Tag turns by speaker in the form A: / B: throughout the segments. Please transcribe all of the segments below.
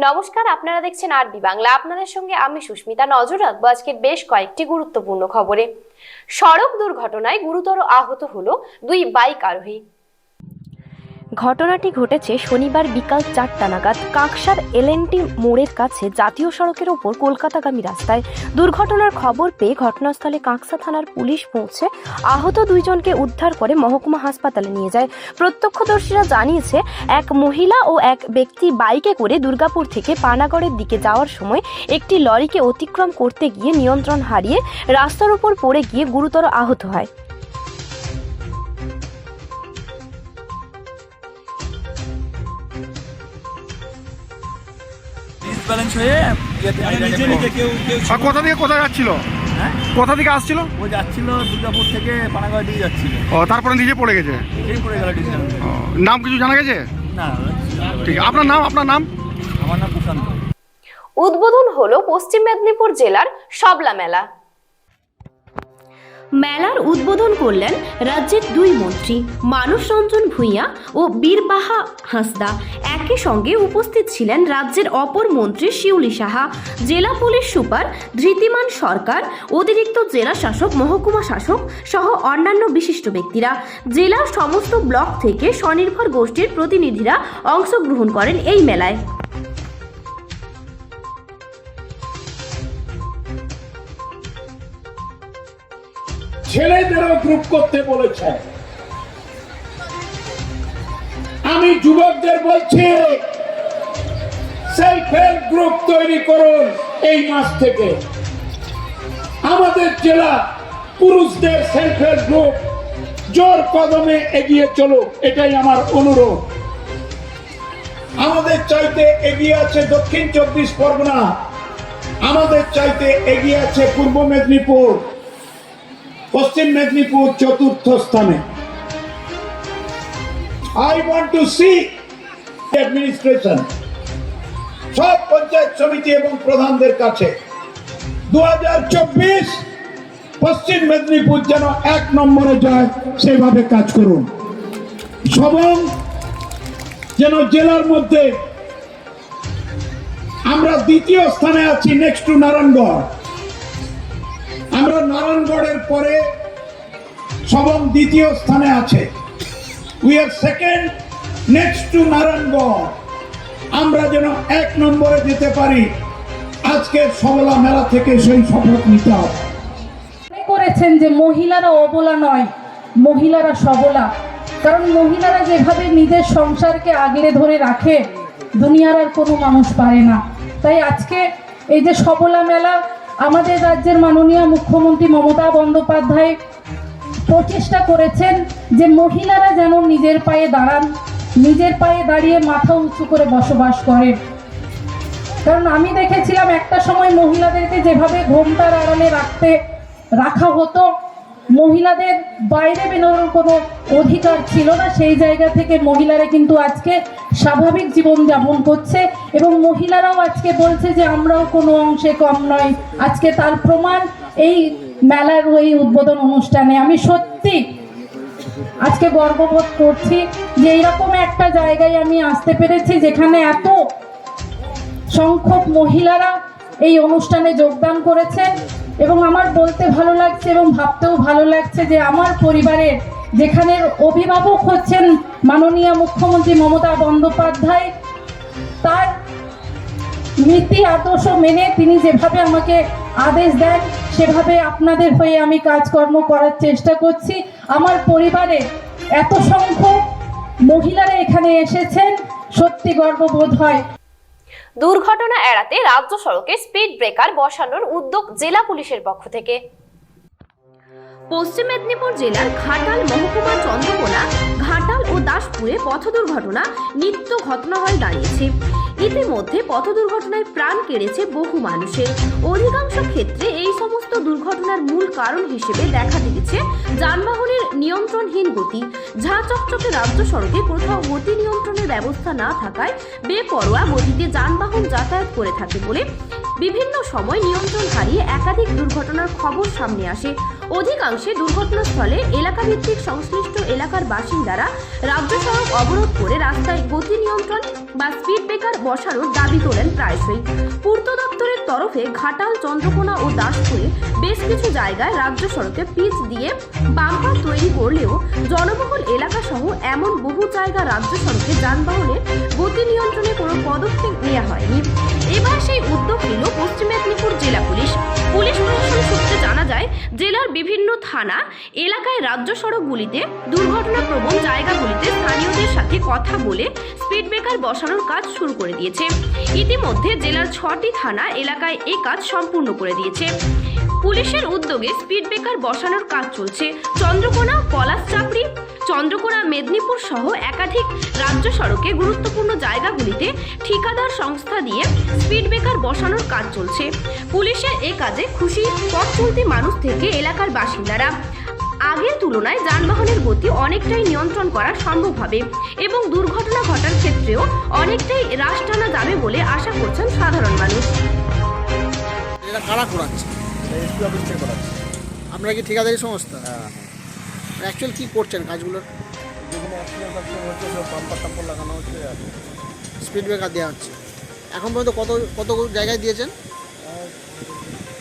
A: নমস্কার, আপনারা দেখছেন আরবি বাংলা। আপনাদের সঙ্গে আমি সুস্মিতা। নজর রাখবো আজকের বেশ কয়েকটি গুরুত্বপূর্ণ খবরে। সড়ক দুর্ঘটনায় গুরুতর আহত হলো 2 বাইক আরোহী। ঘটনাটি ঘটেছে শনিবার বিকাল 4টা নাগাদ কাকসার এলএনটি মোড়ের কাছে জাতীয় সড়কের ওপর কলকাতাগামী রাস্তায়। দুর্ঘটনার খবর পেয়ে ঘটনাস্থলে কাকসা থানার পুলিশ পৌঁছে আহত 2 জনকে উদ্ধার করে মহকুমা হাসপাতালে নিয়ে যায়। প্রত্যক্ষদর্শীরা জানিয়েছে, এক মহিলা ও এক ব্যক্তি বাইকে করে দুর্গাপুর থেকে পানাগড়ের দিকে যাওয়ার সময় একটি লরিকে অতিক্রম করতে গিয়ে নিয়ন্ত্রণ হারিয়ে রাস্তার উপর পড়ে গিয়ে গুরুতর আহত হয়।
B: কোথা থেকে কোথায় যাচ্ছিল?
C: হ্যাঁ,
B: কোথা থেকে আসছিল?
C: ও যাচ্ছিল দুর্গাপুর থেকে পানাগড় দিকে যাচ্ছিল।
B: ও, তারপরে নিজে পড়ে গেছে।
C: এই পড়ে গেল ডিসিশন।
B: নাম কিছু জানা গেছে?
C: না,
B: ঠিক আছে। আপনার নাম?
C: আমার নাম প্রশান্ত।
A: উদ্বোধন হলো পশ্চিম মেদিনীপুর জেলার সবলা মেলা। মেলার উদ্বোধন করলেন রাজ্যের 2 মন্ত্রী মানস রঞ্জন ভূঁইয়া ও বীরবাহা হাঁসদা। একই সঙ্গে উপস্থিত ছিলেন রাজ্যের অপর মন্ত্রী শিউলি সাহা, জেলা পুলিশ সুপার ধৃতিমান সরকার, অতিরিক্ত জেলা শাসক, মহকুমা শাসক সহ অন্যান্য বিশিষ্ট ব্যক্তিরা। জেলার সমস্ত ব্লক থেকে স্বনির্ভর গোষ্ঠীর প্রতিনিধিরা অংশগ্রহণ করেন এই মেলায়।
D: ছেলেদেরও গ্রুপ করতে বলেছেন। আমি যুবকদের বলছি, সেলফ হেল্প গ্রুপ তৈরি করুন এই মাস থেকে। আমাদের জেলা পুরুষদের সেলফ হেল্প গ্রুপ জোর কদমে এগিয়ে চলুক, এটাই আমার অনুরোধ। আমাদের চাইতে এগিয়ে আছে দক্ষিণ 24 পরগনা, আমাদের চাইতে এগিয়ে আছে পূর্ব মেদিনীপুর, পশ্চিম মেদিনীপুর 4র্থ স্থানে। I want to see administration সব পঞ্চায়েত সমিতি এবং প্রধানদের কাছে 2024 পশ্চিম মেদিনীপুর যেন 1 নম্বরে যায়, সেভাবে কাজ করুন। সবং যেন জেলার মধ্যে আমরা 2য় স্থানে আছি, নেক্সট টু নারায়ণগড়। আমরা নারায়ণগড়ের পরে সবং 2য় স্থানে আছে। We are second next to Narayangarh. আমরা যেন 1 নম্বরে যেতে পারি। আজকে সবলা মেলা থেকে সেই শপথ নিতে হবে।
E: করেছেন যে মহিলারা অবলা নয়, মহিলারা সবলা। কারণ মহিলারা যেভাবে নিজের সংসারকে আগলে ধরে রাখে, দুনিয়ার আর কোনো মানুষ পারে না। তাই আজকে এই যে সবলা মেলা, আমাদের রাজ্যের মাননীয় মুখ্যমন্ত্রী মমতা বন্দ্যোপাধ্যায় প্রচেষ্টা করেছেন যে মহিলারা যেন নিজের পায়ে দাঁড়ান, নিজের পায়ে দাঁড়িয়ে মাথা উঁচু করে বসবাস করেন। কারণ আমি দেখেছিলাম একটা সময় মহিলাদেরকে যেভাবে ঘোমটার আড়ালে রাখা হতো, মহিলাদের বাইরে বেরোনোর কোনো অধিকার ছিল না, সেই জায়গা থেকে মহিলারা কিন্তু আজকে স্বাভাবিক জীবনযাপন করছে এবং মহিলারাও আজকে বলছে যে আমরাও কোনো অংশে কম নয়। আজকে তার প্রমাণ এই মেলার এই উদ্বোধন অনুষ্ঠানে। আমি সত্যি আজকে গর্ববোধ করছি যে এইরকম একটা জায়গায় আমি আসতে পেরেছি যেখানে এত সংখ্যক মহিলারা এই অনুষ্ঠানে যোগদান করেছেন। এবং আমার বলতে ভালো লাগছে এবং ভাবতেও ভালো লাগছে যে আমার পরিবারের যেখানে অভিভাবক হচ্ছেন মাননীয় মুখ্যমন্ত্রী মমতা বন্দ্যোপাধ্যায়, তার নীতি আদর্শ মেনে তিনি যেভাবে আমাকে আদেশ দেন, সেভাবে আপনাদের হয়ে আমি কাজকর্ম করার চেষ্টা করছি। আমার পরিবারে এত সংখ্যক মহিলারা এখানে এসেছেন, সত্যি গর্ববোধ হয়।
A: দুর্ঘটনা এড়াতে রাজ্য সড়কে স্পিড ব্রেকার বসানোর উদ্যোগ জেলা পুলিশের পক্ষ থেকে। পশ্চিম মেদিনীপুর জেলার ঘাটাল মহকুমা চন্দ্রকোনা, ঘাটাল ও দাসপুরে পথ দুর্ঘটনা নিত্য ঘটনা হয়ে দাঁড়িয়েছে। ইতিমধ্যে পথ দুর্ঘটনায় প্রাণ কেড়েছে বহু মানুষের। অধিকাংশ ক্ষেত্রে এই সমস্ত দুর্ঘটনার মূল কারণ হিসেবে দেখা দিয়েছে যানবাহনের নিয়ন্ত্রণহীন গতি। ঝাঁ চকচকে রাজ্য সড়কে কোথাও গতি নিয়ন্ত্রণের ব্যবস্থা না থাকায় বেপরোয়া গতিতে যানবাহন যাতায়াত করে থাকে বলে বিভিন্ন সময় নিয়ন্ত্রণ হারিয়ে একাধিক দুর্ঘটনার খবর সামনে আসে। অধিকাংশে দুর্ঘটনাস্থলে এলাকাভিত্তিক সংশ্লিষ্ট এলাকার বাসিন্দারা রাজ্য সড়ক অবরোধ করে রাস্তায় গতি নিয়ন্ত্রণ বা স্পিড ব্রেকার বসানোর দাবি তোলেন প্রায়শই। পূর্ত দপ্তরের তরফে ঘাটাল, চন্দ্রকোনা ও দাসপুরে বেশ কিছু জায়গায় রাজ্য সড়কে পিচ দিয়ে বাম্পার তৈরি করলেও জনবহুল এলাকা সহ এমন বহু জায়গা রাজ্য সড়কে যানবাহনের গতি নিয়ন্ত্রণে কোনো পদক্ষেপ নেওয়া হয়নি। এবার সেই উদ্যোগ নিল পশ্চিম মেদিনীপুর জেলা পুলিশ। পুলিশ প্রশাসন সূত্রে জানা যায়, জেলার বিভিন্ন থানা এলাকায় রাজ্য সড়কগুলিতে দুর্ঘটনাপ্রবণ জায়গাগুলিতে স্থানীয়দের সাথে কথা বলে স্পিড ব্রেকার বসানোর কাজ শুরু করে দিয়েছে। ইতিমধ্যে জেলার 6টি থানা এলাকায় এই কাজ সম্পূর্ণ করে দিয়েছে। পুলিশের উদ্যোগে স্পিড ব্রেকার বসানোর কাজ চলছে। চন্দ্রকোনা, পলাশচাপড়ি, চন্দ্রকোনা, মেদিনীপুর সহ একাধিক রাজ্য সড়কে গুরুত্বপূর্ণ জায়গাগুলিতে ঠিকাদার সংস্থা দিয়ে স্পিড ব্রেকার বসানোর কাজ চলছে। পুলিশের এ কাজে খুশি পথ চলতি মানুষ থেকে এলাকার বাসিন্দারা। আগের তুলনায় যানবাহনের গতি অনেকটাই নিয়ন্ত্রণ করা সম্ভব হবে এবং দুর্ঘটনা ঘটার ক্ষেত্রেও অনেকটাই হ্রাস টানা যাবে বলে আশা করছেন সাধারণ মানুষ।
F: এটা কারা করাচ্ছে?
C: এসপি অফিস থেকে করাচ্ছে।
F: আপনারা কি ঠিকাদারি সংস্থা?
C: হ্যাঁ,
F: অ্যাকচুয়াল কি করছেন কাজগুলোর?
C: যেখানে অ্যাক্সিডেন্ট হচ্ছে সব পাম্পার লাগানো হচ্ছে আর কি।
F: স্পিড ব্রেকার দেওয়া হচ্ছে। এখন পর্যন্ত কত জায়গায় দিয়েছেন?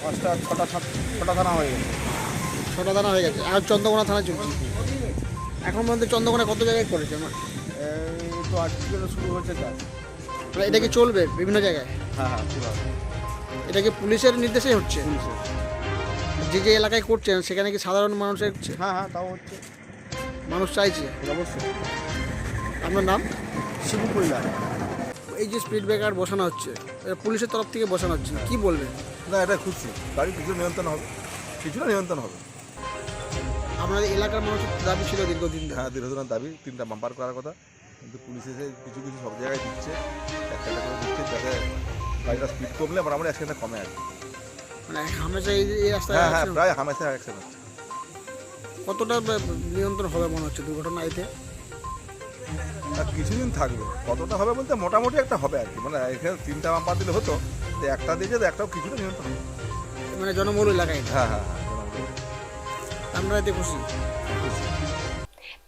C: 6টা থানা হয়ে গেছে।
F: 6টা থানা হয়ে গেছে। এখন চন্দ্রকোনা থানা চলছে। এখন পর্যন্ত চন্দ্রকোনা কত জায়গায় করেছে?
C: এই তো আজকে শুরু হচ্ছে কাজ।
F: মানে এটা কি চলবে বিভিন্ন জায়গায়?
C: হ্যাঁ, পুরো
F: এটা কি পুলিশের নির্দেশেই হচ্ছে?
C: পুলিশের।
F: যে এলাকায় করছেন সেখানে কি সাধারণ মানুষের
C: হ্যাঁ, তাও হচ্ছে।
F: মানুষ চাইছে?
C: অবশ্যই।
F: আপনার নাম?
C: শিবু কইলা।
F: এই যে স্পিড ব্রেকার বসানো হচ্ছে, এটা পুলিশের তরফ থেকে বসানো হচ্ছে, কি বলবেন?
G: না, এটা খুশি। গাড়ি কিছুটা নিয়ন্ত্রণ হবে,
F: আপনাদের এলাকার মানুষের দাবি ছিল দীর্ঘদিন ধরে।
G: হ্যাঁ, দীর্ঘদিনের দাবি 3টা বাম্পার করার কথা, কিন্তু পুলিশ এসে কিছু সব জায়গায় দিচ্ছে, একটা করে দিচ্ছে, যাতে গাড়িটা স্পিড কমলে মোটামুটি অ্যাক্সিডেন্টটা কমে আর কি।
F: মানে হামেশা এই রাস্তায়
G: হ্যাঁ,
F: accident?
G: প্রায় হামেশা অ্যাক্সিডেন্ট হচ্ছে।
F: কতটা নিয়ন্ত্রণ হবে মনে হচ্ছে দুর্ঘটনা এতে?
G: আর কিছুদিন থাকবে, কতটা হবে বলতে মোটামুটি একটা হবে আর কি। মানে এখানে 3টা বাম্পার দিলে হতো, তো একটা দিয়েছে, তো একটাও কিছুটা নিয়ন্ত্রণ হবে।
F: মানে জনবহুল এলাকায়?
G: হ্যাঁ,
F: আমরা এতে খুশি।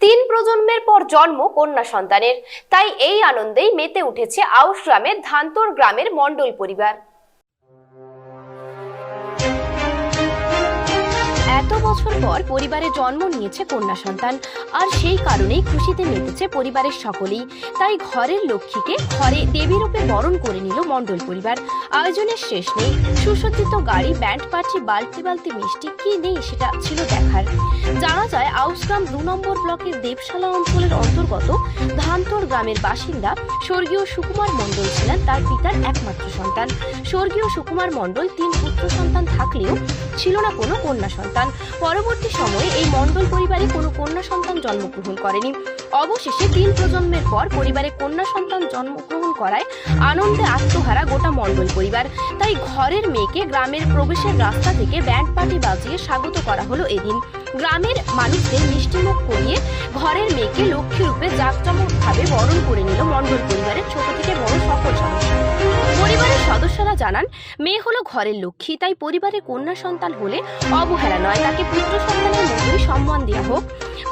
A: 3 প্রজন্মের পর জন্ম কন্যা সন্তানের, তাই এই আনন্দেই মেতে উঠেছে আউশ গ্রামের ধান্তর গ্রামের মণ্ডল পরিবার। এত বছর পর পরিবারে জন্ম নিয়েছে কন্যা সন্তান, আর সেই কারণেই খুশিতে মেতেছে পরিবারের সকলেই। তাই ঘরের লক্ষ্মীকে ঘরে দেবীরূপে বরণ করে নিল মণ্ডল পরিবার। আয়োজনের শেষ নেই। সুসজ্জিত গাড়ি, ব্যান্ড পার্টি, বালতি বালতি মিষ্টি, কি নেই সেটা ছিল দেখার। জানা যায় আউশগ্রাম 2 নম্বর ব্লকের দেবশালা অঞ্চলের অন্তর্গত ধান্তর গ্রামের বাসিন্দা স্বর্গীয় সুকুমার মণ্ডল ছিলেন তার পিতার একমাত্র সন্তান। স্বর্গীয় সুকুমার মণ্ডল 3 পুত্র সন্তান থাকলেও ছিল না কোনো কন্যা সন্তান। পরবর্তী সময়ে এই মণ্ডল পরিবারে কোনো কন্যা সন্তান জন্মগ্রহণ করেনি। অবশেষে 3 প্রজন্মের পর পরিবারে কন্যা সন্তান জন্মগ্রহণ করায় আনন্দে আত্মহারা গোটা মণ্ডল পরিবার। তাই ঘরের মেয়েকে গ্রামের প্রবেশের রাস্তা থেকে ব্যান্ড পার্টি বাজিয়ে স্বাগত করা হলো এদিন। গ্রামের মানুষদের মিষ্টিমুখ করিয়ে ঘরের মেয়েকে লক্ষ্মী রূপে জাঁকজমকভাবে বরণ করে নিল মণ্ডল পরিবারের ছোট থেকে বড় সকল সদস্য। পরিবারের সদস্যরা জানান, মেয়ে হলো ঘরের লক্ষ্মী, তাই পরিবারে কন্যা সন্তান হলে অবহেলা নয়, তাকে পুত্র সন্তানের মতোই সম্মান দেওয়া হোক।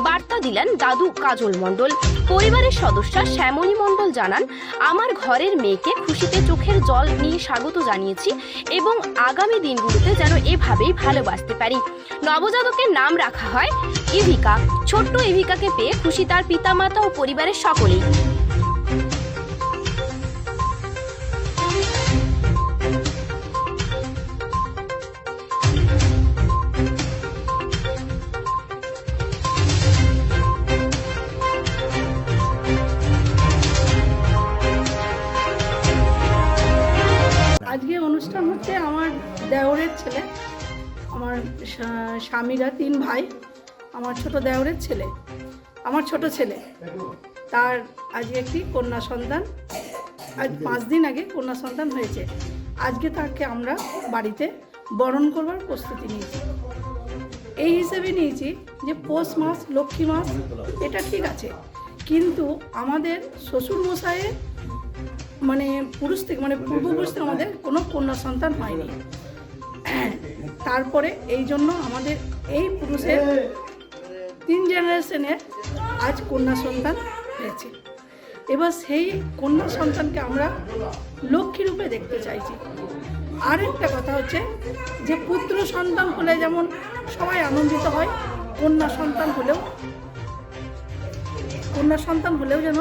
A: বার্তা দিলেন দাদু কাজল মণ্ডল। পরিবারের সদস্য শ্যামলী মণ্ডল জানান, আমার ঘরের মেয়েকে খুশিতে চোখের জল নিয়ে স্বাগত জানিয়েছি এবং আগামী দিনগুলোতে যেন এভাবেই ভালোবাসতে পারি। নবজাতকের নাম রাখা হয় ইভিকা। ছোট্ট ইভিকাকে পেয়ে খুশি তার পিতামাতা ও পরিবারের সকলেই।
H: আজকে অনুষ্ঠান হচ্ছে আমার দেওরের ছেলে, আমার স্বামীরা 3 ভাই, আমার ছোট দেওরের ছেলে, আমার ছোট ছেলে, তার আজকে একটি কন্যা সন্তান, আজ 5 দিন আগে কন্যা সন্তান হয়েছে। আজকে তাকে আমরা বাড়িতে বরণ করবার প্রস্তুতি নিয়েছি। এই হিসেবে নিয়েছি যে পৌষ মাস, লক্ষ্মী মাস, এটা ঠিক আছে, কিন্তু আমাদের শ্বশুরমশাইয়ের মানে পুরুষ থেকে মানে পূর্বপুরুষ থেকে আমাদের কোনো কন্যা সন্তান হয়নি। তারপরে এই জন্য আমাদের এই পুরুষের 3 জেনারেশনের আজ কন্যা সন্তান হয়েছে। এবার সেই কন্যা সন্তানকে আমরা লক্ষ্মী রূপে দেখতে চাইছি। আরেকটা কথা হচ্ছে যে পুত্র সন্তান হলে যেমন সবাই আনন্দিত হয়, কন্যা সন্তান হলেও যেন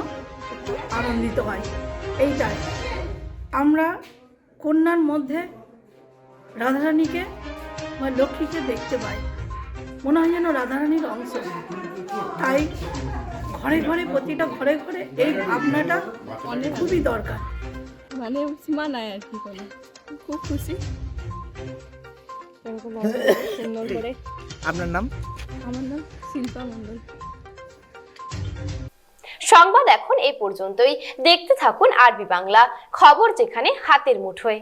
H: একটু আনন্দিত হয়। এইটাই আমরা কন্যার মধ্যে রাধারানীকে বা লক্ষ্মীকে দেখতে পাই, মনে হয় যেন রাধারানীর অংশ। তাই ঘরে ঘরে, প্রতিটা ঘরে ঘরে এই ভাবনাটা খুবই দরকার।
I: মানে সীমা নাই আর কি, কোনো খুব খুশি। সুন্দর করে।
F: আপনার নাম?
I: আমার নাম শিল্পা মণ্ডল।
A: সংবাদ এখন এই পর্যন্তই। দেখতে থাকুন আরবি বাংলা, খবর যেখানে হাতের মুঠোয়।